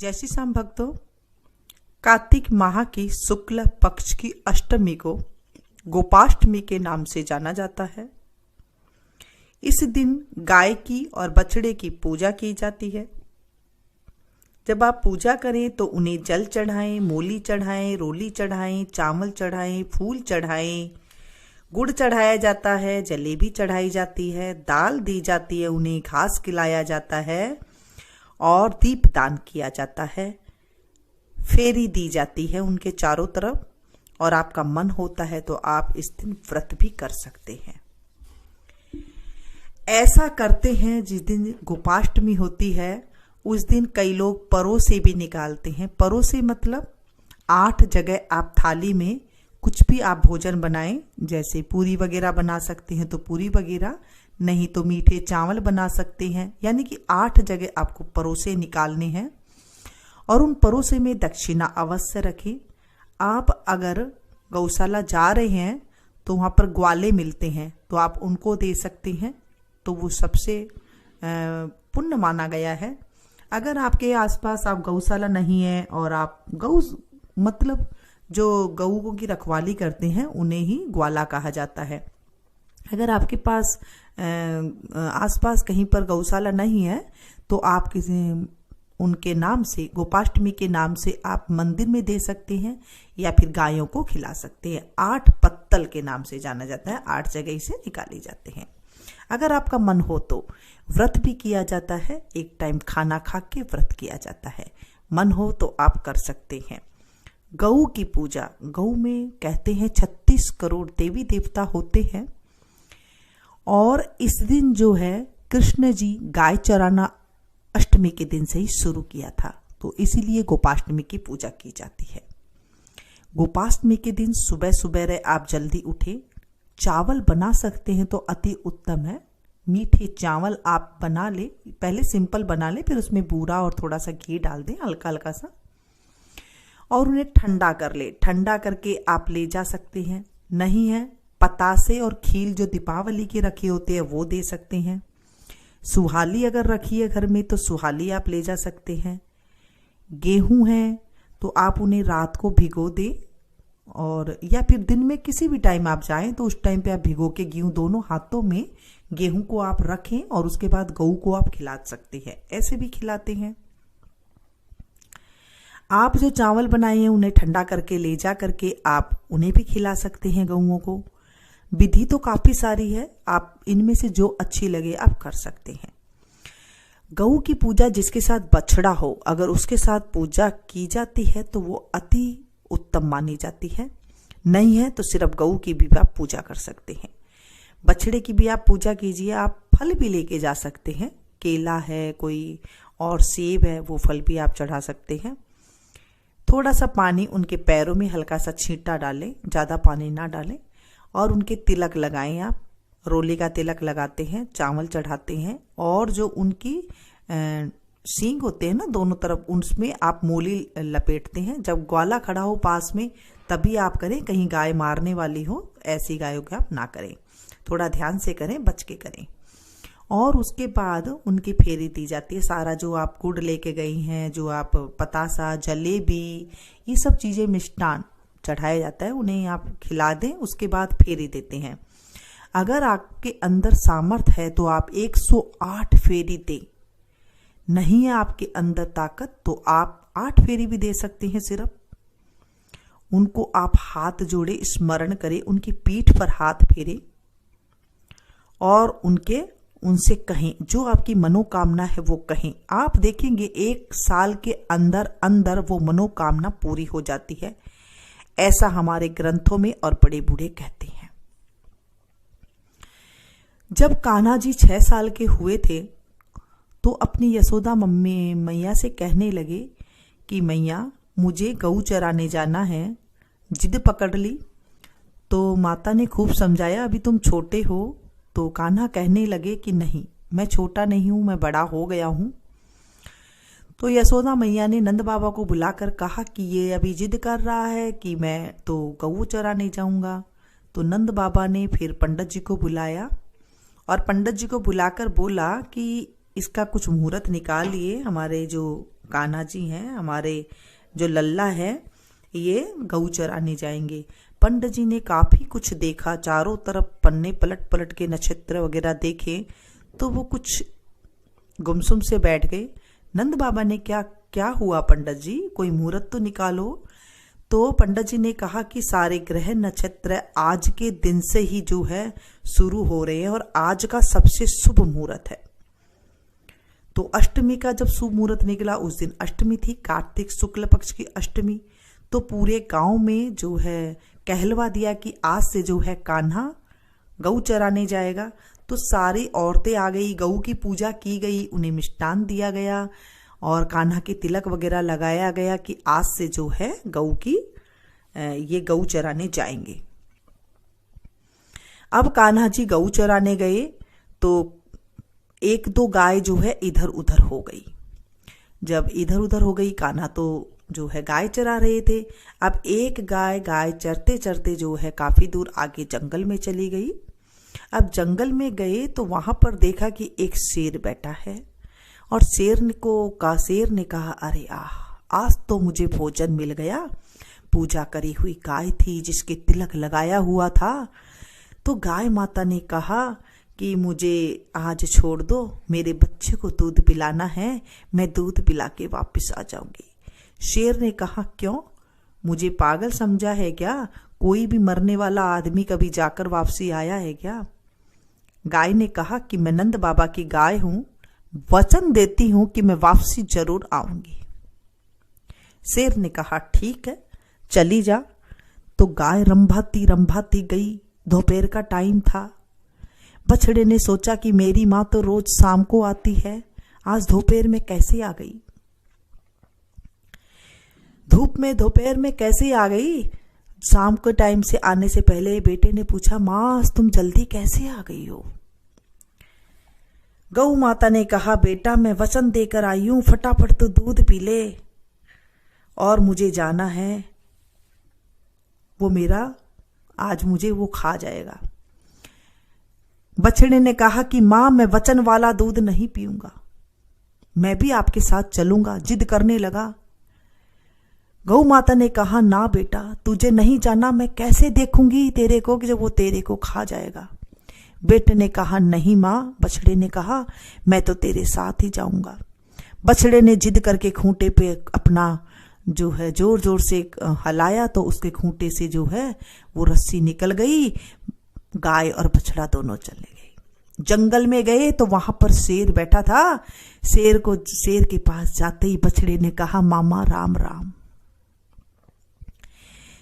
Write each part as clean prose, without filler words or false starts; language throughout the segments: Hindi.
जय श्री श्याम भक्तों, कार्तिक माह की शुक्ल पक्ष की अष्टमी को गोपाष्टमी के नाम से जाना जाता है। इस दिन गाय की और बछड़े की पूजा की जाती है। जब आप पूजा करें तो उन्हें जल चढ़ाएं, मूली चढ़ाएं, रोली चढ़ाएं, चावल चढ़ाएं, फूल चढ़ाएं, गुड़ चढ़ाया जाता है, जलेबी चढ़ाई जाती है, दाल दी जाती है, उन्हें घास खिलाया जाता है और दीपदान किया जाता है। फेरी दी जाती है उनके चारों तरफ और आपका मन होता है तो आप इस दिन व्रत भी कर सकते हैं। ऐसा करते हैं जिस दिन गोपाष्टमी होती है उस दिन कई लोग परोसे भी निकालते हैं। परोसे मतलब 8 जगह आप थाली में कुछ भी आप भोजन बनाएं, जैसे पूरी वगैरह बना सकते हैं तो पूरी वगैरह, नहीं तो मीठे चावल बना सकते हैं। यानी कि 8 जगह आपको परोसे निकालने हैं और उन परोसे में दक्षिणा अवश्य रखें। आप अगर गौशाला जा रहे हैं तो वहाँ पर ग्वाले मिलते हैं तो आप उनको दे सकते हैं, तो वो सबसे पुण्य माना गया है। अगर आपके आसपास आप गौशाला नहीं है और आप गौ मतलब जो गऊ की रखवाली करते हैं उन्हें ही ग्वाला कहा जाता है। अगर आपके पास आसपास कहीं पर गौशाला नहीं है तो आप किसी उनके नाम से, गोपाष्टमी के नाम से आप मंदिर में दे सकते हैं या फिर गायों को खिला सकते हैं। 8 पत्तल के नाम से जाना जाता है, 8 जगह इसे निकाले जाते हैं। अगर आपका मन हो तो व्रत भी किया जाता है, एक टाइम खाना खा के व्रत किया जाता है। मन हो तो आप कर सकते हैं। गऊ की पूजा, गऊ में कहते हैं 36 करोड़ देवी देवता होते हैं और इस दिन जो है कृष्ण जी गाय चराना अष्टमी के दिन से ही शुरू किया था, तो इसीलिए गोपाष्टमी की पूजा की जाती है। गोपाष्टमी के दिन सुबह सुबह आप जल्दी उठे, चावल बना सकते हैं तो अति उत्तम है। मीठे चावल आप बना ले, पहले सिंपल बना ले, फिर उसमें बूरा और थोड़ा सा घी डाल दें हल्का हल्का सा और उन्हें ठंडा कर ले। ठंडा करके आप ले जा सकते हैं। नहीं है पतासे और खील जो दीपावली के रखे होते हैं वो दे सकते हैं। सुहाली अगर रखी है घर में तो सुहाली आप ले जा सकते हैं। गेहूं है तो आप उन्हें रात को भिगो दें और या फिर दिन में किसी भी टाइम आप जाएं तो उस टाइम पे आप भिगो के गेहूं दोनों हाथों में गेहूं को आप रखें और उसके बाद गऊ को आप खिला सकते हैं। ऐसे भी खिलाते हैं। आप जो चावल बनाए हैं उन्हें ठंडा करके ले जा करके आप उन्हें भी खिला सकते हैं गऊओं को। विधि तो काफी सारी है, आप इनमें से जो अच्छी लगे आप कर सकते हैं। गऊ की पूजा जिसके साथ बछड़ा हो, अगर उसके साथ पूजा की जाती है तो वो अति उत्तम मानी जाती है। नहीं है तो सिर्फ गऊ की भी आप पूजा कर सकते हैं। बछड़े की भी आप पूजा कीजिए। आप फल भी लेके जा सकते हैं, केला है कोई और सेब है, वो फल भी आप चढ़ा सकते हैं। थोड़ा सा पानी उनके पैरों में हल्का सा छींटा डालें, ज़्यादा पानी ना डालें और उनके तिलक लगाएं। आप रोली का तिलक लगाते हैं, चावल चढ़ाते हैं और जो उनकी सींग होते हैं ना दोनों तरफ, उसमें आप मूली लपेटते हैं। जब ग्वाला खड़ा हो पास में तभी आप करें, कहीं गाय मारने वाली हो ऐसी गायों के आप ना करें। थोड़ा ध्यान से करें, बच के करें। और उसके बाद उनकी फेरी दी जाती है। सारा जो आप गुड़ लेके गई हैं, जो आप पतासा, जलेबी, ये सब चीज़ें मिष्ठान चढ़ाया जाता है, उन्हें आप खिला दें। उसके बाद फेरी देते हैं। अगर आपके अंदर सामर्थ है तो आप 108 फेरी दें। नहीं है आपके अंदर ताकत तो आप 8 फेरी भी दे सकते हैं। सिर्फ उनको आप हाथ जोड़े, स्मरण करें, उनकी पीठ पर हाथ फेरे और उनसे कहें जो आपकी मनोकामना है वो कहें। आप देखेंगे 1 साल के अंदर अंदर वो मनोकामना पूरी हो जाती है। ऐसा हमारे ग्रंथों में और बड़े बूढ़े कहते हैं। जब कान्हा जी 6 साल के हुए थे तो अपनी यशोदा मम्मी मैया से कहने लगे कि मैया मुझे गऊ चराने जाना है। जिद पकड़ ली तो माता ने खूब समझाया, अभी तुम छोटे हो। तो कान्हा कहने लगे कि नहीं, मैं छोटा नहीं हूं, मैं बड़ा हो गया हूं। तो यशोदा मैया ने नंद बाबा को बुलाकर कहा कि ये अभी जिद कर रहा है कि मैं तो गऊ चराने जाऊंगा। तो नंद बाबा ने फिर पंडित जी को बुलाया और पंडित जी को बुलाकर बोला कि इसका कुछ मुहूर्त निकालिए, हमारे जो कान्हा जी हैं हमारे, जो लल्ला है, ये गऊ चराने जाएंगे। पंडित जी ने काफी कुछ देखा, चारों तरफ पन्ने पलट पलट के नक्षत्र वगैरह देखे, तो वो कुछ गुमसुम से बैठ गए। नंद बाबा ने क्या क्या हुआ पंडित जी, कोई मुहूर्त तो निकालो। तो पंडित जी ने कहा कि सारे ग्रह नक्षत्र आज के दिन से ही जो है शुरू हो रहे हैं और आज का सबसे शुभ मुहूर्त है। तो अष्टमी का जब शुभ मुहूर्त निकला, उस दिन अष्टमी थी, कार्तिक शुक्ल पक्ष की अष्टमी। तो पूरे गांव में जो है कहलवा दिया कि आज से जो है कान्हा गऊ चराने जाएगा। तो सारी औरतें आ गई, गऊ की पूजा की गई, उन्हें मिष्टान दिया गया और कान्हा के तिलक वगैरह लगाया गया कि आज से जो है गऊ की ये गऊ चराने जाएंगे। अब कान्हा जी गऊ चराने गए तो एक दो गाय जो है इधर उधर हो गई। जब इधर उधर हो गई, कान्हा तो जो है गाय चरा रहे थे। अब एक गाय चरते चरते जो है काफी दूर आगे जंगल में चली गई। अब जंगल में गए तो वहां पर देखा कि एक शेर बैठा है और शेर ने कहा, अरे आज तो मुझे भोजन मिल गया। पूजा करी हुई गाय थी जिसके तिलक लगाया हुआ था। तो गाय माता ने कहा कि मुझे आज छोड़ दो, मेरे बच्चे को दूध पिलाना है, मैं दूध पिला के वापस आ जाऊंगी। शेर ने कहा, क्यों, मुझे पागल समझा है क्या? कोई भी मरने वाला आदमी कभी जाकर वापसी आया है क्या? गाय ने कहा कि मैं नंद बाबा की गाय हूं, वचन देती हूं कि मैं वापसी जरूर आऊंगी। शेर ने कहा, ठीक है, चली जा। तो गाय रंभाती गई। दोपहर का टाइम था। बछड़े ने सोचा कि मेरी माँ तो रोज शाम को आती है, आज दोपहर में कैसे आ गई? धूप में दोपहर में कैसे आ गई? शाम के टाइम से आने से पहले बेटे ने पूछा, माँ तुम जल्दी कैसे आ गई हो? गौ माता ने कहा, बेटा मैं वचन देकर आई हूं, फटाफट तो दूध पी ले और मुझे जाना है, वो मेरा आज मुझे वो खा जाएगा। बछड़े ने कहा कि माँ मैं वचन वाला दूध नहीं पीऊंगा, मैं भी आपके साथ चलूंगा। जिद करने लगा। गौ माता ने कहा, ना बेटा तुझे नहीं जाना, मैं कैसे देखूंगी तेरे को कि जब वो तेरे को खा जाएगा। बेटे ने कहा, नहीं माँ। बछड़े ने कहा, मैं तो तेरे साथ ही जाऊंगा। बछड़े ने जिद करके खूंटे पे अपना जो है जोर जोर से हलाया तो उसके खूंटे से जो है वो रस्सी निकल गई। गाय और बछड़ा दोनों चले गए। जंगल में गए तो वहां पर शेर बैठा था। शेर के पास जाते ही बछड़े ने कहा, मामा राम राम।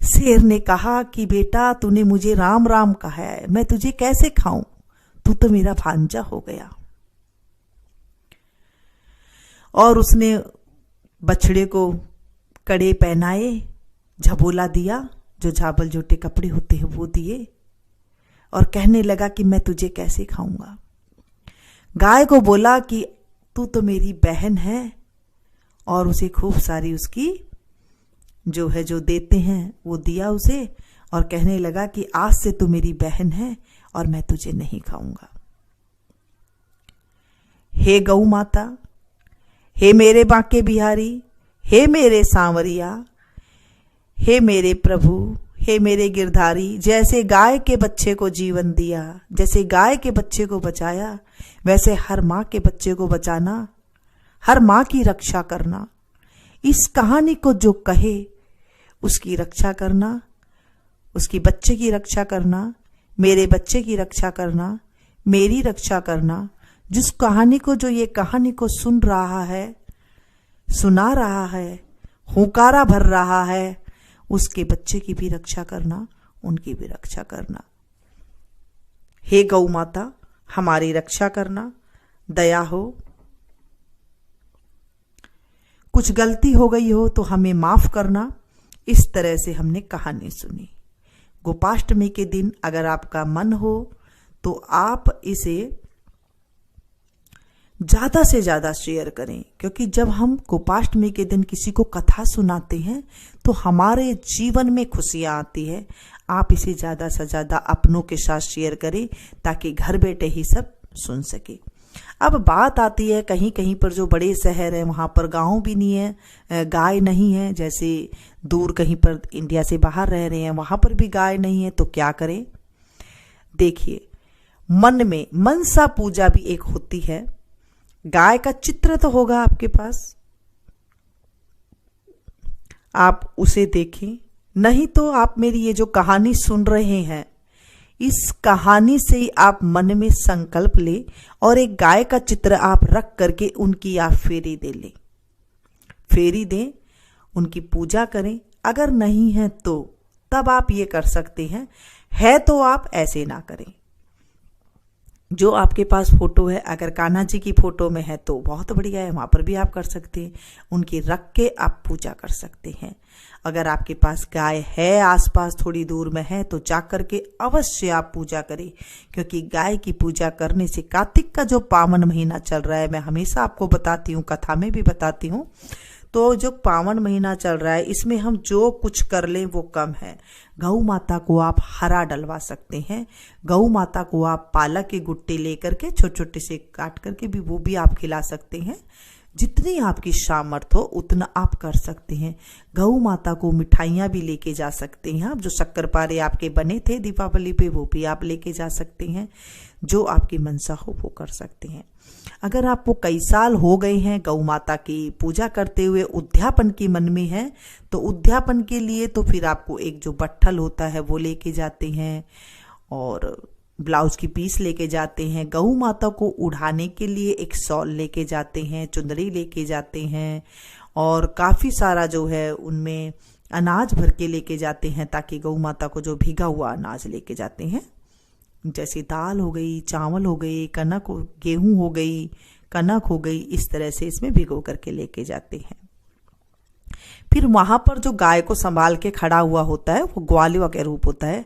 शेर ने कहा कि बेटा तूने मुझे राम राम कहा है, मैं तुझे कैसे खाऊं, तू तो मेरा भांजा हो गया। और उसने बछड़े को कड़े पहनाए, झबोला दिया, जो झाबल जोटे कपड़े होते हैं वो दिए और कहने लगा कि मैं तुझे कैसे खाऊंगा। गाय को बोला कि तू तो मेरी बहन है और उसे खूब सारी उसकी जो है जो देते हैं वो दिया उसे और कहने लगा कि आज से तू मेरी बहन है और मैं तुझे नहीं खाऊंगा। हे गौ माता, हे मेरे बांके बिहारी, हे मेरे सांवरिया, हे मेरे प्रभु, हे मेरे गिरधारी, जैसे गाय के बच्चे को जीवन दिया, जैसे गाय के बच्चे को बचाया, वैसे हर माँ के बच्चे को बचाना, हर माँ की रक्षा करना। इस कहानी को जो कहे उसकी रक्षा करना, उसकी बच्चे की रक्षा करना, मेरे बच्चे की रक्षा करना, मेरी रक्षा करना। जिस कहानी को जो ये कहानी को सुन रहा है, सुना रहा है, हुंकारा भर रहा है, उसके बच्चे की भी रक्षा करना, उनकी भी रक्षा करना। हे गौ माता, हमारी रक्षा करना, दया हो। कुछ गलती हो गई हो तो हमें माफ करना। इस तरह से हमने कहानी सुनी। गोपाष्टमी के दिन अगर आपका मन हो तो आप इसे ज्यादा से ज्यादा शेयर करें, क्योंकि जब हम गोपाष्टमी के दिन किसी को कथा सुनाते हैं तो हमारे जीवन में खुशियां आती है। आप इसे ज्यादा से ज्यादा अपनों के साथ शेयर करें ताकि घर बैठे ही सब सुन सके। अब बात आती है कहीं कहीं पर जो बड़े शहर है वहां पर गांव भी नहीं है, गाय नहीं है। जैसे दूर कहीं पर इंडिया से बाहर रह रहे हैं वहां पर भी गाय नहीं है, तो क्या करें? देखिए, मन में मनसा पूजा भी एक होती है। गाय का चित्र तो होगा आपके पास, आप उसे देखें, नहीं तो आप मेरी ये जो कहानी सुन रहे हैं इस कहानी से ही आप मन में संकल्प ले और एक गाय का चित्र आप रख करके उनकी आप फेरी दे लें, फेरी दें, उनकी पूजा करें। अगर नहीं है तो तब आप ये कर सकते हैं, है तो आप ऐसे ना करें। जो आपके पास फोटो है, अगर कान्हा जी की फोटो में है तो बहुत बढ़िया है, वहां पर भी आप कर सकते हैं, उनकी रख के आप पूजा कर सकते हैं। अगर आपके पास गाय है आसपास थोड़ी दूर में है तो जा करके अवश्य आप पूजा करें, क्योंकि गाय की पूजा करने से कार्तिक का जो पावन महीना चल रहा है, मैं हमेशा आपको बताती हूँ, कथा में भी बताती हूँ, तो जो पावन महीना चल रहा है इसमें हम जो कुछ कर लें वो कम है। गौ माता को आप हरा डलवा सकते हैं, गौ माता को आप पालक के गुट्टे लेकर के छोटे छोटे से काट करके भी वो भी आप खिला सकते हैं। जितनी आपकी सामर्थ हो उतना आप कर सकते हैं। गौ माता को मिठाइयाँ भी लेके जा सकते हैं आप, जो शक्करपारे आपके बने थे दीपावली पे वो भी आप लेके जा सकते हैं। जो आपकी मनसा हो वो कर सकते हैं। अगर आपको कई साल हो गए हैं गौ माता की पूजा करते हुए, उद्यापन की मन में है, तो उद्यापन के लिए तो फिर आपको एक जो बट्ठल होता है वो लेके जाते हैं और ब्लाउज की पीस लेके जाते हैं। गौ माता को उड़ाने के लिए एक शॉल लेके जाते हैं, चुंदरी लेके जाते हैं और काफ़ी सारा जो है उनमें अनाज भर के लेके जाते हैं, ताकि गौ माता को जो भीगा हुआ अनाज लेके जाते हैं, जैसे दाल हो गई, चावल हो गई, कनक हो, गेहूं हो गई, कनक हो गई, इस तरह से इसमें भिगो करके लेके जाते हैं। फिर वहां पर जो गाय को संभाल के खड़ा हुआ होता है वो ग्वालिया का रूप होता है,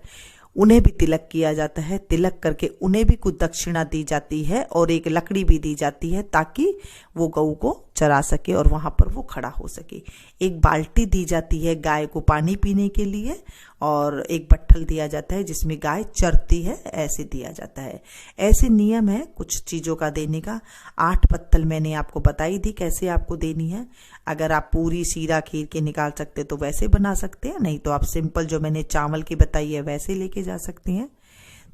उन्हें भी तिलक किया जाता है। तिलक करके उन्हें भी कुछ दक्षिणा दी जाती है और एक लकड़ी भी दी जाती है, ताकि वो गऊ को चरा सके और वहां पर वो खड़ा हो सके। एक बाल्टी दी जाती है गाय को पानी पीने के लिए और एक बट्ठल दिया जाता है जिसमें गाय चरती है, ऐसे दिया जाता है। ऐसे नियम है कुछ चीजों का देने का। 8 पत्तल मैंने आपको बताई थी कैसे आपको देनी है। अगर आप पूरी सीरा खीर के निकाल सकते तो वैसे बना सकते हैं, नहीं तो आप सिंपल जो मैंने चावल की बताई है वैसे लेके जा सकते हैं।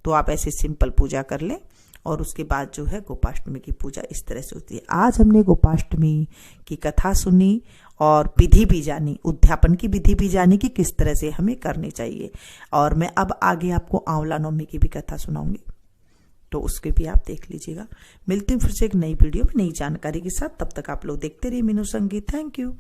तो आप ऐसे सिंपल पूजा कर लें और उसके बाद जो है गोपाष्टमी की पूजा इस तरह से होती है। आज हमने गोपाष्टमी की कथा सुनी और विधि भी जानी, उद्यापन की विधि भी जानी कि किस तरह से हमें करनी चाहिए। और मैं अब आगे आपको आंवला नवमी की भी कथा सुनाऊंगी, तो उसके भी आप देख लीजिएगा। मिलती हूँ फिर से एक नई वीडियो में नई जानकारी के साथ। तब तक आप लोग देखते रहिए मीनू संगीत। Thank you.